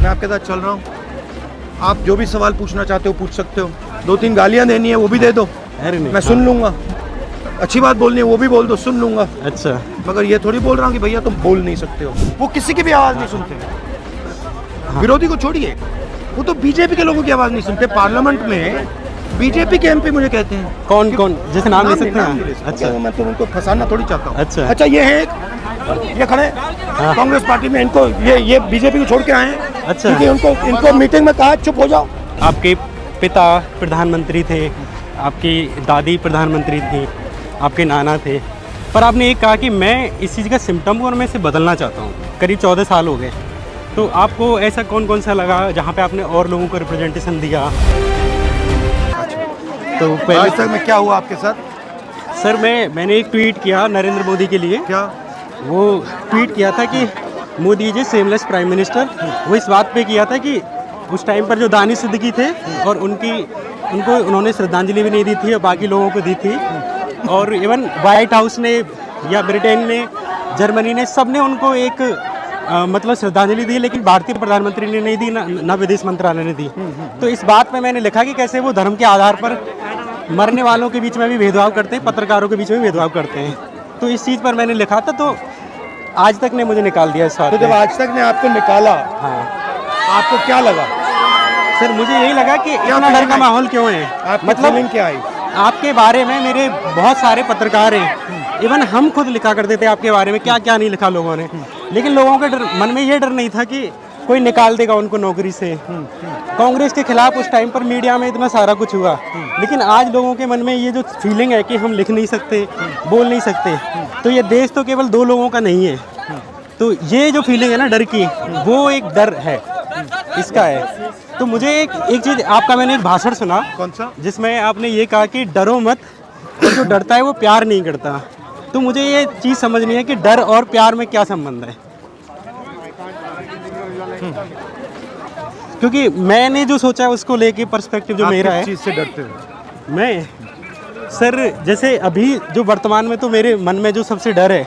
मैं आपके साथ चल रहा हूँ, आप जो भी सवाल पूछना चाहते हो पूछ सकते हो, 2-3 गालियाँ देनी है वो भी दे दो, मैं सुन लूँगा, अच्छी बात बोलनी है वो भी बोल दो, सुन लूँगा। अच्छा, मगर ये थोड़ी बोल रहा हूँ कि भैया तुम बोल नहीं सकते हो। वो किसी की भी आवाज़ नहीं सुनते, विरोधी को छोड़िए, वो तो बीजेपी के लोगों की आवाज़ नहीं सुनते। पार्लियामेंट में बीजेपी के एमपी मुझे कहते हैं कौन कौन, जैसे नाम ले सकते हैं? अच्छा, मैं तो उनको फंसाना थोड़ी चाहता हूँ। अच्छा, ये है, ये खड़े कांग्रेस पार्टी में, इनको ये बीजेपी को छोड़ के आए हैं। अच्छा, क्योंकि इनको मीटिंग में कहा चुप हो जाओ। आपके पिता प्रधानमंत्री थे, आपकी दादी प्रधानमंत्री थी, आपके नाना थे, पर आपने एक कहा कि मैं इस चीज़ का सिम्टम हूँ और मैं इसे बदलना चाहता हूँ। करीब 14 साल हो गए, तो आपको ऐसा कौन कौन सा लगा जहाँ पे आपने और लोगों को रिप्रेजेंटेशन दिया? तो पहले आज तक में क्या हुआ आपके साथ? सर मैंने एक ट्वीट किया नरेंद्र मोदी के लिए। क्या वो ट्वीट किया था कि Modi ji seamless prime minister. वो इस बात पे किया था कि उस टाइम पर जो दानिश सिद्दीकी थे और उनको उन्होंने श्रद्धांजलि भी नहीं दी थी और बाकी लोगों को दी थी, और इवन वाइट हाउस ने या ब्रिटेन ने, जर्मनी ने, सब ने उनको एक मतलब श्रद्धांजलि दी, लेकिन भारतीय प्रधानमंत्री ने नहीं दी, ना विदेश मंत्रालय ने दी। तो इस बात पे मैंने लिखा कि कैसे वो धर्म के आधार पर मरने वालों के बीच में भी भेदभाव करते हैं, पत्रकारों के बीच में भेदभाव करते हैं। तो इस चीज़ पर मैंने लिखा था, तो आज तक ने मुझे निकाल दिया इस बात। तो जब आज तक ने आपको निकाला, हाँ, आपको क्या लगा? सर मुझे यही लगा कि इतना डर का माहौल क्यों है, मतलब क्या आई? आपके बारे में मेरे बहुत सारे पत्रकार हैं, इवन हम खुद लिखा करते थे आपके बारे में, क्या क्या नहीं लिखा लोगों ने, लेकिन लोगों के मन में ये डर नहीं था कि कोई निकाल देगा उनको नौकरी से। कांग्रेस के खिलाफ उस टाइम पर मीडिया में इतना सारा कुछ हुआ, लेकिन आज लोगों के मन में ये जो फीलिंग है कि हम लिख नहीं सकते, बोल नहीं सकते, तो ये देश तो केवल 2 लोगों का नहीं है। तो ये जो फीलिंग है ना डर की, वो एक डर है, इसका है। तो मुझे एक चीज़, आपका मैंने एक भाषण सुना, कौन सा? जिसमें आपने ये कहा कि डरो मत, और जो डरता है वो प्यार नहीं करता। तो मुझे ये चीज़ समझनी है कि डर और प्यार में क्या संबंध है, क्योंकि मैंने जो सोचा है उसको लेके पर्सपेक्टिव जो मेरा है। चीज़ से डरते हो? मैं सर जैसे अभी जो वर्तमान में तो मेरे मन में जो सबसे डर है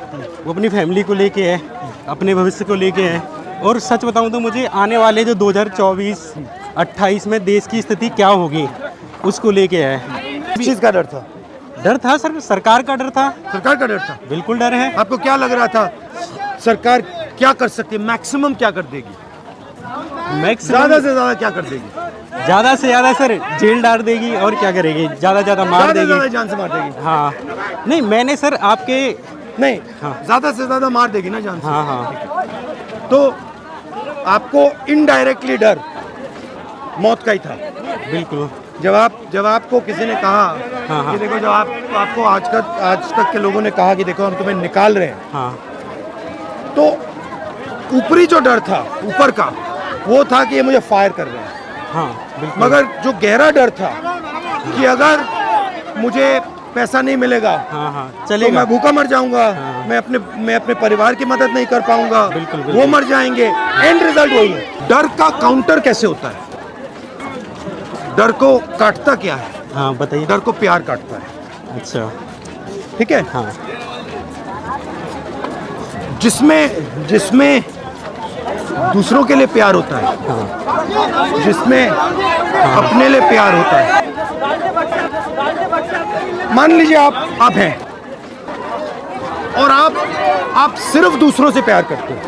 वो अपनी फैमिली को लेके है, अपने भविष्य को लेके है, और सच बताऊं तो मुझे आने वाले जो 2024-28 में देश की स्थिति क्या होगी उसको लेके है। किस चीज़ का डर था? डर था सर, सरकार का डर था। सरकार का डर था? बिल्कुल डर है। आपको क्या लग रहा था सरकार क्या कर सकती है, मैक्सिमम क्या कर देगी, ज़्यादा से ज़्यादा क्या कर देगी? ज़्यादा से ज़्यादा सर जेल डाल देगी, और क्या करेगी, ज़्यादा मार देगी, जान से मार देगी। हाँ नहीं, मैंने सर आपके नहीं, हाँ, ज़्यादा से ज़्यादा मार देगी ना जान से। हाँ हाँ, तो आपको इनडायरेक्टली डर मौत का ही था। बिल्कुल। जब आपको किसी ने कहा हाँ, कि देखो, जब आपको आज तक के लोगों ने कहा कि देखो हम तुम्हें निकाल रहे हैं, हाँ, तो ऊपरी जो डर था, ऊपर का, वो था कि ये मुझे फायर कर रहे हैं। हाँ, बिल्कुल। मगर जो गहरा डर था कि अगर मुझे पैसा नहीं मिलेगा, हाँ हाँ, तो चलेगा, मैं भूखा मर जाऊंगा, हाँ, मैं अपने परिवार की मदद नहीं कर पाऊंगा, बिल्कुल, वो मर जाएंगे, एंड रिजल्ट वही है। डर का काउंटर कैसे होता है? डर को काटता क्या है? हाँ बताइए। डर को प्यार काटता है। अच्छा, ठीक है। हाँ, जिसमें दूसरों के लिए प्यार होता है, हाँ, जिसमें अपने लिए प्यार होता है। मान लीजिए आप हैं और आप सिर्फ दूसरों से प्यार करते हो,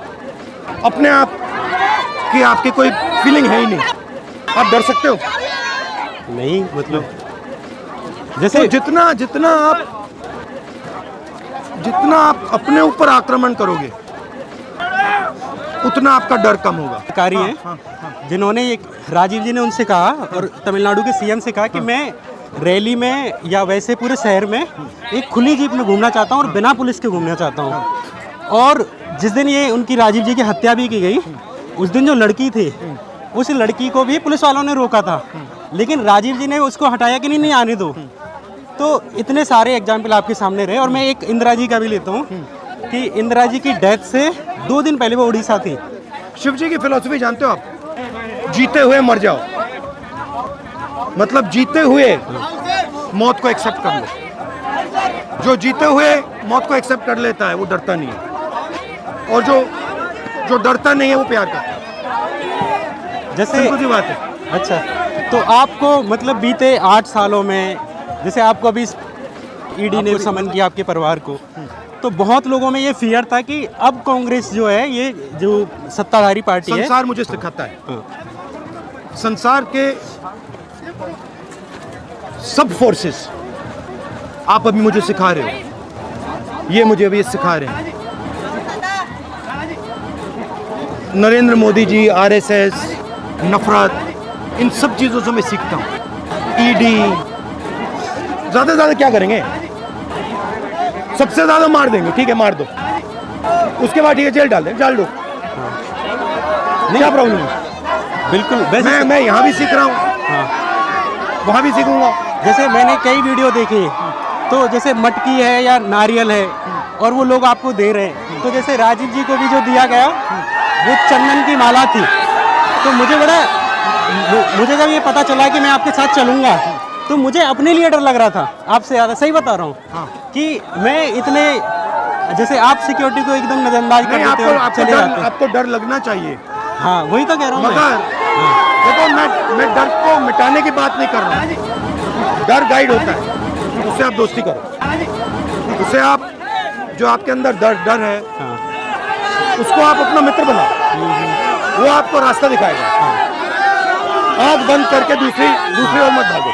अपने आप की आपकी कोई फीलिंग है ही नहीं, आप डर सकते हो? नहीं, मतलब जैसे तो जितना आप अपने ऊपर आक्रमण करोगे उतना आपका डर कम होगा। अधिकारी हैं जिन्होंने एक, राजीव जी ने उनसे कहा और तमिलनाडु के सीएम से कहा कि मैं रैली में या वैसे पूरे शहर में एक खुली जीप में घूमना चाहता हूँ और बिना पुलिस के घूमना चाहता हूँ। और जिस दिन ये उनकी राजीव जी की हत्या भी की गई, उस दिन जो लड़की थी, उस लड़की को भी पुलिस वालों ने रोका था, लेकिन राजीव जी ने उसको हटाया कि नहीं आने दो। तो इतने सारे एग्जाम्पल आपके सामने रहे, और मैं एक इंदिरा जी का भी लेता हूँ कि इंदिरा जी की डेथ से 2 दिन पहले वो उड़ीसा थी। शिव जी की फिलॉसफी जानते हो आप? जीते हुए मर जाओ, मतलब जीते हुए मौत को एक्सेप्ट कर लो। जो जीते हुए मौत को एक्सेप्ट कर लेता है वो डरता नहीं है, और जो डरता नहीं है वो प्यार करता है। जैसे सिंपल सी बात है। अच्छा, तो आपको मतलब बीते 8 सालों में जैसे आपको अभी ईडी ने समन किया आपके परिवार को, तो बहुत लोगों में ये फियर था कि अब कांग्रेस जो है, ये जो सत्ताधारी पार्टी है, संसार मुझे सिखाता है, हाँ, संसार के सब फोर्सेस आप अभी मुझे सिखा रहे हो, ये मुझे अभी सिखा रहे हैं। नरेंद्र मोदी जी, आरएसएस, नफरत, इन सब चीज़ों से मैं सीखता हूँ। ईडी ज़्यादा से ज़्यादा क्या करेंगे, सबसे ज़्यादा मार देंगे, ठीक है मार दो, उसके बाद ठीक है जेल डाल दें, डाल दो, क्या प्रॉब्लम है। बिल्कुल। वैसे मैं यहाँ भी सीख रहा हूँ, हाँ, वहाँ भी सीखूंगा। जैसे मैंने कई वीडियो देखे, तो जैसे मटकी है या नारियल है और वो लोग आपको दे रहे हैं, तो जैसे राजीव जी को भी जो दिया गया वो चंदन की माला थी। तो मुझे जब ये पता चला कि मैं आपके साथ चलूंगा, तो मुझे अपने लिए डर लग रहा था, आपसे ज़्यादा, सही बता रहा हूँ, हाँ। कि मैं इतने, जैसे आप सिक्योरिटी को एकदम नजरअंदाज कर देते हो, चले जाते हो। आपको डर लगना चाहिए, हाँ वही तो कह रहा हूँ मैं। मगर देखो मैं डर को मिटाने की बात नहीं कर रहा हूँ। डर गाइड होता है, उससे आप दोस्ती करो, उससे आप जो आपके अंदर डर है, हाँ, उसको आप अपना मित्र बनाओ, वो आपको रास्ता दिखाएगा। आंख बंद करके दूसरी ओर मत भागो।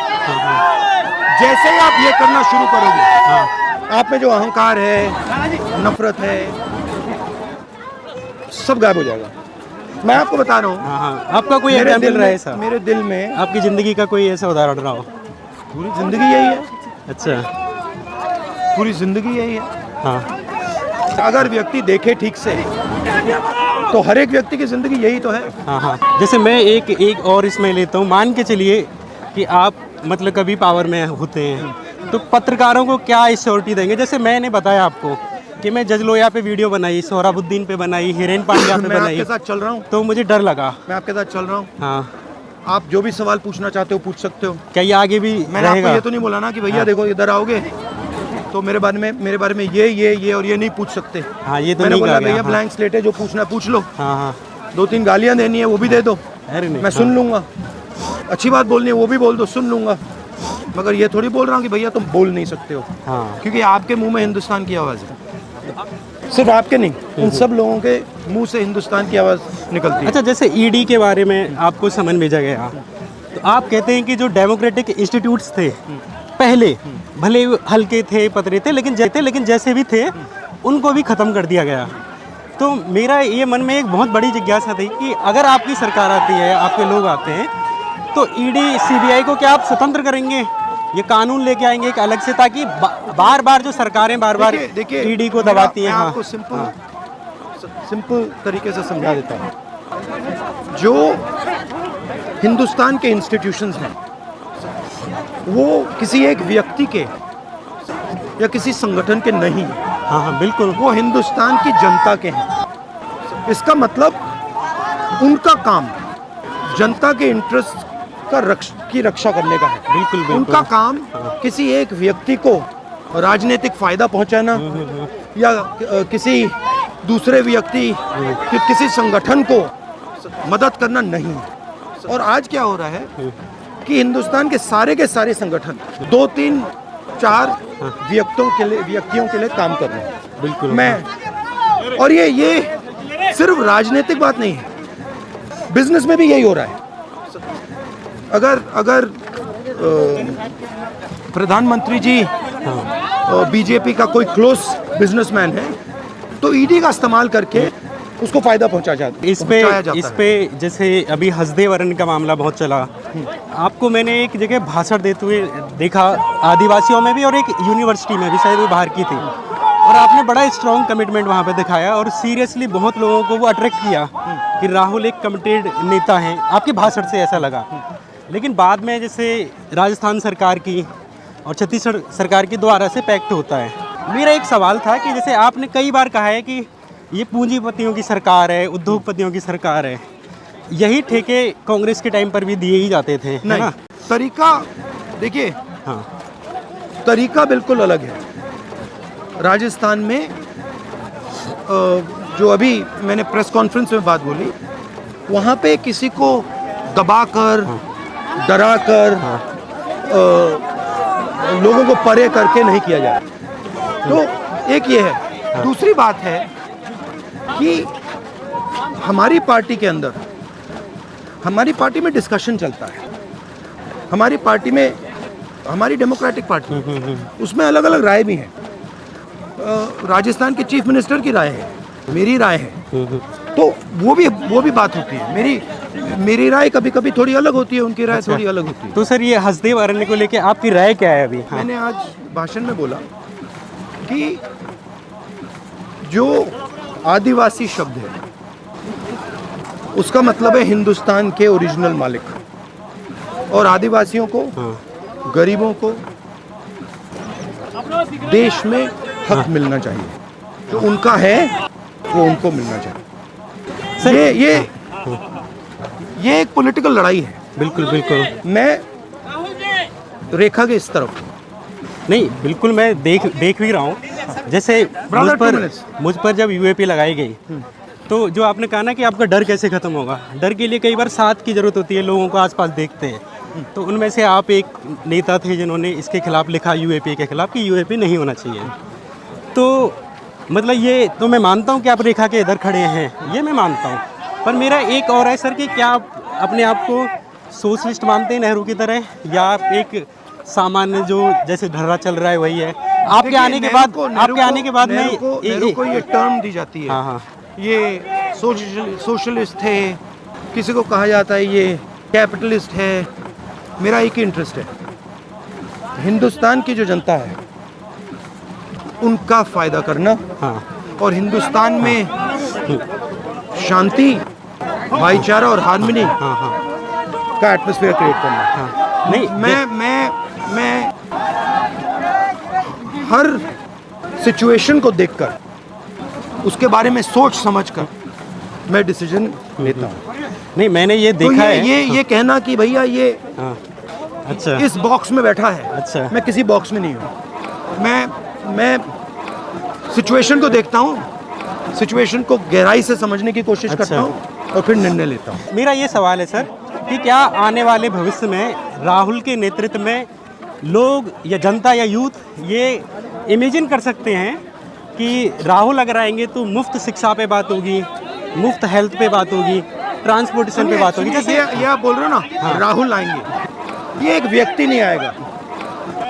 जैसे ही आप ये करना शुरू करोगे, आप में जो अहंकार है, नफरत है, सब गायब हो जाएगा। मैं आपको बता रहा हूँ, हाँ, हाँ। आपका कोई एग्जाम्पल रहा है ऐसा, मेरे दिल में आपकी जिंदगी का कोई ऐसा उदाहरण रहा हो? पूरी जिंदगी यही है, अच्छा, पूरी जिंदगी यही है। हाँ, अगर व्यक्ति देखे ठीक से, तो हर एक व्यक्ति की जिंदगी यही तो है। हाँ, हाँ। जैसे मैं एक और इसमें लेता हूँ, मान के चलिए कि आप मतलब कभी पावर में होते हैं, तो पत्रकारों को क्या श्योरिटी देंगे? जैसे मैंने बताया आपको कि मैं जज लोया पे वीडियो बनाई, सोहराबुद्दीन पे बनाई, हिरेन पांड्या पे मैं बनाई, आपके साथ चल रहा हूँ, तो मुझे डर लगा। मैं आपके साथ चल रहा हूँ, हाँ, आप जो भी सवाल पूछना चाहते हो पूछ सकते हो। क्या ये आगे भी मैंने आपको रहेगा? ये तो नहीं बोला ना कि भैया हाँ। देखो इधर आओगे तो मेरे बारे में ये और ये नहीं पूछ सकते। हाँ, ये तो मैंने नहीं बोला कहा भैया गया। ब्लैंक स्लेट है, जो पूछना पूछ लो, हाँ, हाँ, 2-3 गालियाँ देनी है वो भी दे दो, अरे नहीं, मैं सुन हाँ, लूँगा, अच्छी बात बोलनी है वो भी बोल दो, सुन लूँगा। मगर ये थोड़ी बोल रहा हूँ कि भैया तुम बोल नहीं सकते हो, हाँ, क्योंकि आपके मुंह में हिंदुस्तान की आवाज़ है। सिर्फ आपके नहीं, उन सब लोगों के मुंह से हिंदुस्तान की आवाज़ निकलती है। अच्छा, जैसे ईडी के बारे में आपको समन भेजा गया, तो आप कहते हैं कि जो डेमोक्रेटिक इंस्टीट्यूट्स थे पहले, भले हल्के थे, पतरे थे, लेकिन जैसे भी थे उनको भी ख़त्म कर दिया गया। तो मेरा ये मन में एक बहुत बड़ी जिज्ञासा थी कि अगर आपकी सरकार आती है, आपके लोग आते हैं, तो ईडी सीबीआई को क्या आप स्वतंत्र करेंगे? ये कानून लेके आएंगे एक अलग से, ताकि बार बार जो सरकारें बार देखिए, ईडी को दबाती हैं। मैं हाँ, आपको सिंपल तरीके से समझा देता हूँ। जो हिंदुस्तान के इंस्टीट्यूशंस हैं, वो किसी एक व्यक्ति के या किसी संगठन के नहीं हैं। हाँ, हाँ, बिल्कुल। वो हिंदुस्तान की जनता के हैं। इसका मतलब उनका काम जनता के इंटरेस्ट की रक्षा करने का है। बिल्कुल, बिल्कुल। उनका काम किसी एक व्यक्ति को राजनीतिक फायदा पहुंचाना या किसी दूसरे व्यक्ति किसी संगठन को मदद करना नहीं है। और आज क्या हो रहा है कि हिंदुस्तान के सारे संगठन 2-3-4 व्यक्तियों के लिए काम कर रहे हैं। बिल्कुल। मैं और ये सिर्फ राजनीतिक बात नहीं है, बिजनेस में भी यही हो रहा है। अगर प्रधानमंत्री जी बीजेपी का कोई क्लोज बिजनेसमैन है, तो ईडी का इस्तेमाल करके उसको फायदा पहुंचाया जाता इस पे जैसे अभी हसदेव वरण का मामला बहुत चला, आपको मैंने एक जगह भाषण देते हुए देखा, आदिवासियों में भी और एक यूनिवर्सिटी में भी, शायद वो बाहर की थी, और आपने बड़ा स्ट्रॉन्ग कमिटमेंट वहाँ पे दिखाया और सीरियसली बहुत लोगों को वो अट्रैक्ट किया कि राहुल एक कमिटेड नेता हैं, आपके भाषण से ऐसा लगा। लेकिन बाद में जैसे राजस्थान सरकार की और छत्तीसगढ़ सरकार के द्वारा से पैक्ट होता है। मेरा एक सवाल था कि जैसे आपने कई बार कहा है कि ये पूंजीपतियों की सरकार है, उद्योगपतियों की सरकार है, यही ठेके कांग्रेस के टाइम पर भी दिए ही जाते थे, है ना? तरीका देखिए, हाँ, तरीका बिल्कुल अलग है। राजस्थान में जो अभी मैंने प्रेस कॉन्फ्रेंस में बात बोली, वहाँ पे किसी को दबाकर, डराकर लोगों को परे करके नहीं किया जाए। तो एक ये है। दूसरी बात है कि हमारी पार्टी के अंदर, हमारी पार्टी में डिस्कशन चलता है। हमारी पार्टी में, हमारी डेमोक्रेटिक पार्टी, उसमें अलग अलग राय भी हैं। राजस्थान के चीफ मिनिस्टर की राय है, मेरी राय है, तो वो भी बात होती है। मेरी राय कभी कभी थोड़ी अलग होती है, उनकी राय थोड़ी अलग होती है। तो सर, ये हसदेव अरण्य को लेके आपकी राय क्या है अभी? मैंने आज भाषण में बोला कि जो आदिवासी शब्द है उसका मतलब है हिंदुस्तान के ओरिजिनल मालिक, और आदिवासियों को, गरीबों को देश में हक मिलना चाहिए। जो उनका है वो उनको मिलना चाहिए। सर, ये एक पॉलिटिकल लड़ाई है। बिल्कुल बिल्कुल। मैं रेखा के इस तरफ नहीं, बिल्कुल मैं देख भी रहा हूँ। जैसे मुझ पर जब यूएपी लगाई गई, तो जो आपने कहा ना कि आपका डर कैसे खत्म होगा, डर के लिए कई बार साथ की जरूरत होती है, लोगों को आसपास देखते हैं। तो उनमें से आप एक नेता थे जिन्होंने इसके खिलाफ लिखा, यूएपी के खिलाफ, कि यूएपी नहीं होना चाहिए। तो मतलब ये तो मैं मानता हूँ कि आप रेखा के इधर खड़े हैं, ये मैं मानता हूँ। पर मेरा एक और है सर, कि क्या आप अपने आप को सोशलिस्ट मानते हैं नेहरू की तरह, या आप एक सामान्य जो जैसे ढर्रा चल रहा है वही है? आपके आने के बाद में को ये टर्म दी जाती है। हाँ, ये सोशलिस्ट थे, किसी को कहा जाता है ये कैपिटलिस्ट है। मेरा एक ही इंटरेस्ट है, हिंदुस्तान की जो जनता है उनका फायदा करना, और हिंदुस्तान में शांति, भाईचारा और हार्मनी का एटमॉस्फेयर क्रिएट करना। नहीं, मैं हर सिचुएशन को देखकर, उसके बारे में सोच समझकर मैं डिसीजन लेता हूँ। नहीं, मैंने ये देखा है। ये कहना कि भैया ये अच्छा इस बॉक्स में बैठा है, अच्छा, मैं किसी बॉक्स में नहीं हूँ। मैं सिचुएशन को देखता हूँ, सिचुएशन को गहराई से समझने की कोशिश करता हूँ, और फिर निर्णय लेता हूँ। मेरा ये सवाल है सर, कि क्या आने वाले भविष्य में राहुल के नेतृत्व में लोग या जनता या यूथ ये इमेजिन कर सकते हैं कि राहुल अगर आएंगे तो मुफ्त शिक्षा पे बात होगी, मुफ्त हेल्थ पे बात होगी, ट्रांसपोर्टेशन पे बात होगी? जैसे ये आप बोल रहे हो ना, राहुल आएंगे, ये एक व्यक्ति नहीं आएगा,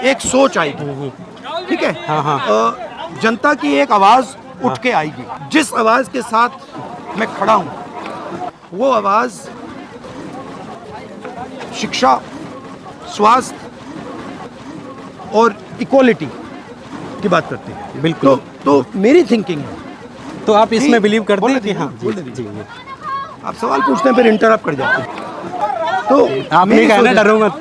एक सोच आएगी, ठीक है? जनता की एक आवाज उठ के आएगी। जिस आवाज के साथ मैं खड़ा हूँ वो आवाज शिक्षा, स्वास्थ्य और इक्वालिटी की बात करती है। बिल्कुल। तो मेरी थिंकिंग है। तो आप इसमें बिलीव करते हैं कि हाँ? जी। आप सवाल पूछते हैं फिर इंटरप्ट कर जाते हैं। तो आपने कहा ना, डरो मत।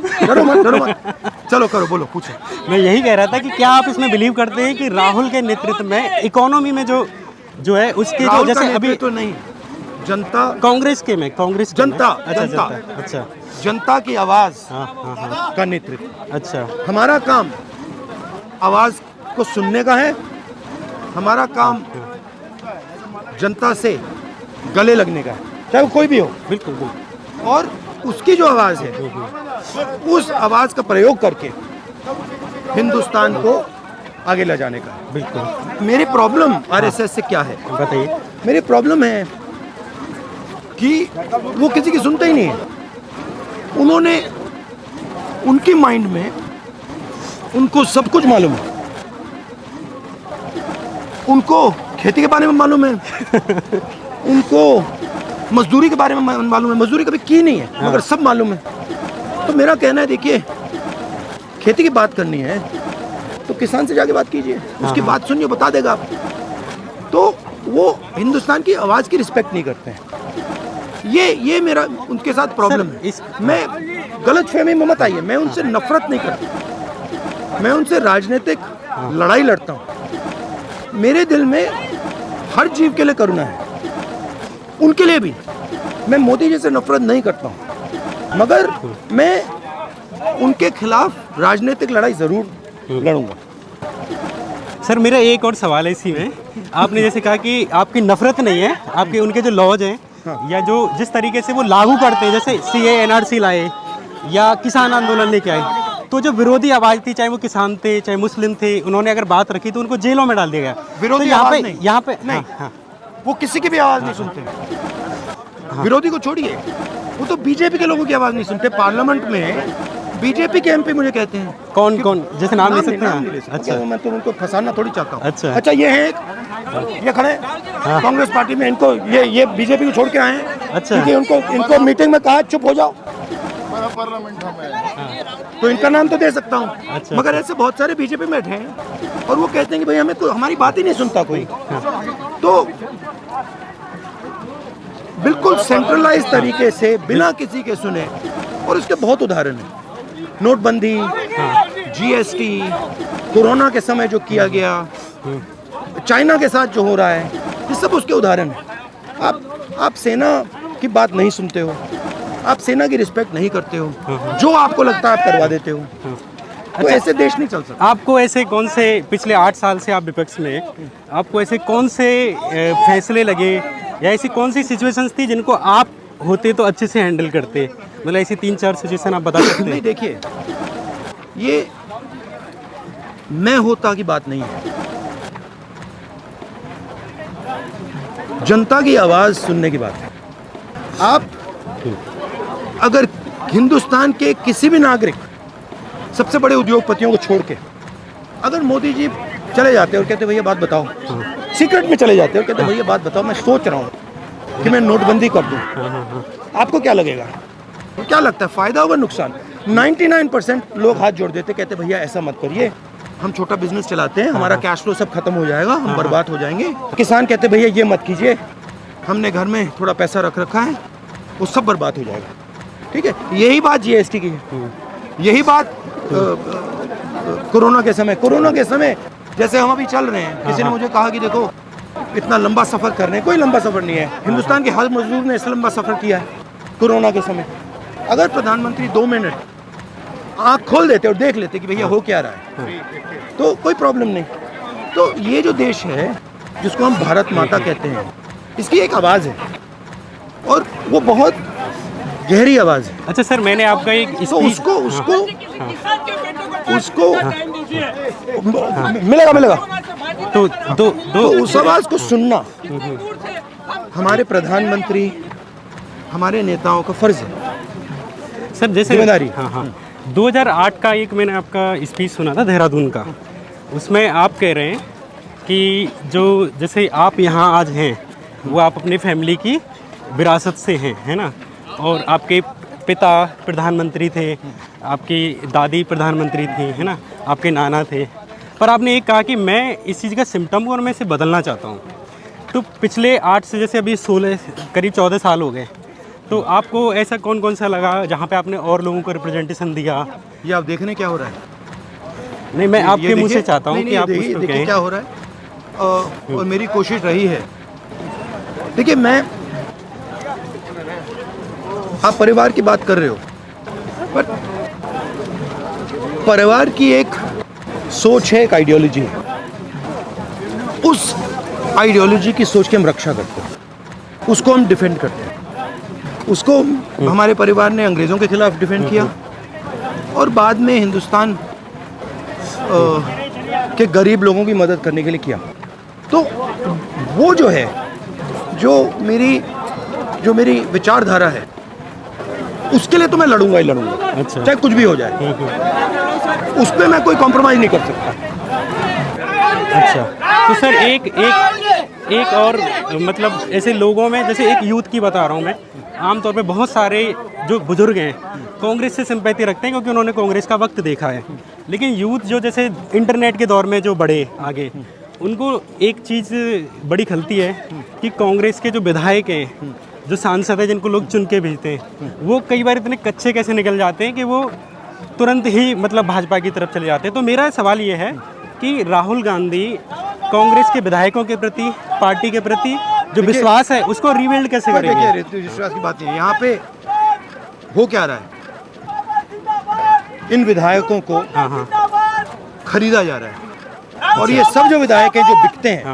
चलो करो, बोलो, पूछो। मैं यही कह रहा था कि क्या आप इसमें बिलीव करते हैं कि राहुल के नेतृत्व में इकोनॉमी में जो है उसके जो जैसे अभी तो नहीं, जनता, कांग्रेस जनता, अच्छा, जनता की आवाज का नेतृत्व। अच्छा, हमारा काम आवाज को सुनने का है, हमारा काम जनता से गले लगने का है, चाहे वो कोई भी हो। बिल्कुल। और उसकी जो आवाज है, उस आवाज का प्रयोग करके हिंदुस्तान को आगे ले जाने का। बिल्कुल। मेरी प्रॉब्लम आरएसएस से क्या है बताइए। मेरी प्रॉब्लम है कि वो किसी की सुनते ही नहीं है। उन्होंने, उनकी माइंड में उनको सब कुछ मालूम है, उनको खेती के बारे में मालूम है, उनको मजदूरी के बारे में मालूम है, मजदूरी कभी की नहीं है मगर सब मालूम है। तो मेरा कहना है, देखिए, खेती की बात करनी है तो किसान से जाके बात कीजिए, उसकी बात सुनिए, बता देगा आप। तो वो हिंदुस्तान की आवाज़ की रिस्पेक्ट नहीं करते हैं। ये मेरा उनके साथ प्रॉब्लम है। मैं गलत फहमी में मत आइए, मैं उनसे नफरत नहीं करता, मैं उनसे राजनीतिक लड़ाई लड़ता हूँ। मेरे दिल में हर जीव के लिए करुणा है, उनके लिए भी। मैं मोदी जी से नफरत नहीं करता हूँ, मगर मैं उनके खिलाफ राजनीतिक लड़ाई ज़रूर लड़ूंगा। सर, मेरा एक और सवाल है इसी में। आपने जैसे कहा कि आपकी नफरत नहीं है, आपके उनके जो लॉज हैं या जो जिस तरीके से वो लागू करते हैं, जैसे CA NRC लाए या किसान आंदोलन लेके आए, तो जो विरोधी आवाज़ थी, चाहे वो किसान थे चाहे मुस्लिम थे, उन्होंने अगर बात रखी तो उनको जेलों में डाल दिया गया। विरोधी तो आवाज़ नहीं, यहाँ पे नहीं, हाँ, हाँ, वो किसी की भी आवाज़ नहीं सुनते। विरोधी को छोड़िए, वो तो बीजेपी के लोगों की आवाज़ नहीं सुनते। पार्लियामेंट में बीजेपी के MP मुझे कहते हैं, कौन कौन, जैसे नाम ले सकते नाम नहीं ले हैं? सकते। अच्छा, मैं तो उनको फंसाना थोड़ी चाहता हूँ। अच्छा। ये है एक, ये खड़े हैं कांग्रेस पार्टी में, इनको ये बीजेपी को छोड़ के आए हैं। अच्छा। क्योंकि इनको मीटिंग में कहा चुप हो जाओ, तो इनका नाम तो दे सकता हूँ। अच्छा। मगर ऐसे बहुत सारे बीजेपी में बैठे हैं और वो कहते हैं कि भाई हमें कोई हमारी बात ही नहीं सुनता कोई। तो बिल्कुल सेंट्रलाइज तरीके से बिना किसी के सुने, और इसके बहुत उदाहरण हैं। नोटबंदी, GST, कोरोना के समय जो किया गया, चाइना के साथ जो हो रहा है, ये सब उसके उदाहरण हैं। आप सेना की बात नहीं सुनते हो, आप सेना की रिस्पेक्ट नहीं करते हो, जो आपको लगता है आप करवा देते हो। तो ऐसे देश नहीं चल सकता। आपको ऐसे कौन से, पिछले 8 साल से आप विपक्ष में, आपको ऐसे कौन से फैसले लगे या ऐसी कौन सी सिचुएशंस थी जिनको आप होते तो अच्छे से हैंडल करते? मतलब ऐसी 3-4 सिचुएशन आप बता सकते नहीं, हैं? देखिए, ये मैं होता की बात नहीं है, जनता की आवाज़ सुनने की बात है। आप अगर हिंदुस्तान के किसी भी नागरिक, सबसे बड़े उद्योगपतियों को छोड़ के, अगर मोदी जी चले जाते और कहते भैया बात बताओ, सीक्रेट में चले जाते और कहते भैया बात बताओ, मैं सोच रहा हूँ कि मैं नोटबंदी कर दूँ, आपको क्या लगेगा? क्या लगता है, फ़ायदा होगा नुकसान? 99% लोग हाथ जोड़ देते, कहते भैया ऐसा मत करिए, हम छोटा बिजनेस चलाते हैं, हमारा कैश फ्लो सब खत्म हो जाएगा, हम बर्बाद हो जाएंगे। किसान कहते भैया ये मत कीजिए, हमने घर में थोड़ा पैसा रख रखा है, वो सब बर्बाद हो जाएगा। ठीक है, यही बात GST की है, यही बात कोरोना के समय जैसे हम अभी चल रहे हैं। किसी ने मुझे कहा कि देखो इतना लंबा सफ़र कर रहे हैं, कोई लंबा सफ़र नहीं है। हिंदुस्तान के हर मजदूर ने इतना लंबा सफ़र किया है कोरोना के समय। अगर प्रधानमंत्री 2 मिनट आँख खोल देते और देख लेते कि भैया हो क्या रहा है, तो कोई प्रॉब्लम नहीं। तो ये जो देश है जिसको हम भारत माता कहते हैं, इसकी एक आवाज़ है और वो बहुत गहरी आवाज़ है। अच्छा सर, मैंने आपका एक तो उसको मिलेगा तो उस आवाज़ को सुनना हमारे प्रधानमंत्री, हमारे नेताओं का फर्ज है सर। जैसे जिम्मेदारी। हाँ, 2008 का एक मैंने आपका स्पीच सुना था देहरादून का, उसमें आप कह रहे हैं कि जो जैसे आप यहाँ आज हैं वो आप अपनी फैमिली की विरासत से हैं, है ना, और आपके पिता प्रधानमंत्री थे, आपकी दादी प्रधानमंत्री थी, है ना, आपके नाना थे, पर आपने एक कहा कि मैं इस चीज़ का सिम्टम हूँ और मैं इसे बदलना चाहता हूँ। तो पिछले 8 से जैसे अभी 16 करीब 14 साल हो गए, तो आपको ऐसा कौन कौन सा लगा जहाँ पे आपने और लोगों को रिप्रेजेंटेशन दिया? ये आप देखने क्या हो रहा है? नहीं, मैं आपके मुंह से चाहता हूँ कि आप उस पर देखिए क्या हो रहा है। और मेरी कोशिश रही है, देखिए मैं, आप परिवार की बात कर रहे हो, पर परिवार की एक सोच है, एक आइडियोलॉजी है, उस आइडियोलॉजी की सोच की हम रक्षा करते हैं, उसको हम डिफेंड करते हैं। उसको हमारे परिवार ने अंग्रेज़ों के खिलाफ डिफेंड किया और बाद में हिंदुस्तान के गरीब लोगों की मदद करने के लिए किया। तो वो जो है, जो मेरी विचारधारा है, उसके लिए तो मैं लड़ूंगा ही लड़ूंगा। अच्छा। चाहे कुछ भी हो जाए, उस पर मैं कोई कॉम्प्रोमाइज़ नहीं कर सकता। अच्छा, तो सर एक और मतलब ऐसे लोगों में, जैसे एक यूथ की बता रहा हूँ मैं, आमतौर पे बहुत सारे जो बुजुर्ग हैं कांग्रेस से सिंपैथी रखते हैं क्योंकि उन्होंने कांग्रेस का वक्त देखा है, लेकिन यूथ जो जैसे इंटरनेट के दौर में जो बड़े आगे, उनको एक चीज़ बड़ी खलती है कि कांग्रेस के जो विधायक हैं, जो सांसद हैं जिनको लोग चुन के भेजते हैं, वो कई बार इतने कच्चे कैसे निकल जाते हैं कि वो तुरंत ही मतलब भाजपा की तरफ चले जाते हैं। तो मेरा सवाल ये है कि राहुल गांधी कांग्रेस के विधायकों के प्रति, पार्टी के प्रति जो विश्वास है उसको रीबिल्ड कैसे करेंगे? देखिए, विश्वास की बात नहीं है। यहाँ पे हो क्या रहा है, इन विधायकों को खरीदा जा रहा है, और ये सब जो विधायक हैं जो बिकते हैं,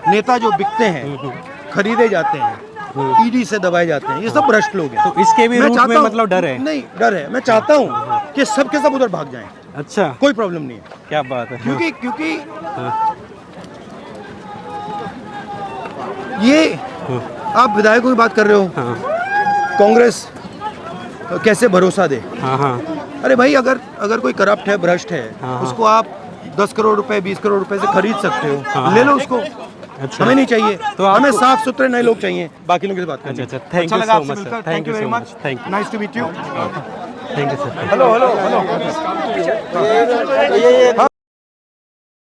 नेता जो बिकते हैं, खरीदे जाते हैं, ईडी से दबाए जाते हैं, ये सब भ्रष्ट लोग हैं। तो इसके भी मैं रूट चाहता में हूं- मतलब डर है। नहीं, डर है। मैं चाहता हूँ कि सब के सब उधर भाग जाएं, अच्छा, कोई प्रॉब्लम नहीं है। क्या बात है। क्योंकि हाँ, ये हाँ, आप विधायकों की बात कर रहे हो, हाँ, कांग्रेस कैसे भरोसा दे। हाँ, हाँ, अरे भाई, अगर कोई करप्ट है, भ्रष्ट है, हाँ। उसको आप 10 करोड़ रुपए, 20 करोड़ रुपए से खरीद सकते हो, हाँ। ले लो उसको। अच्छा। हमें नहीं चाहिए, तो आपको- हमें साफ सुथरे नए लोग चाहिए, बाकी लोगों से बात करनी। अच्छा, thank you लगा so आपसे much, sir. मिलकर, Thank thank you you very so much, much. Thank you. Nice to meet you. Thank you sir. Hello hello hello.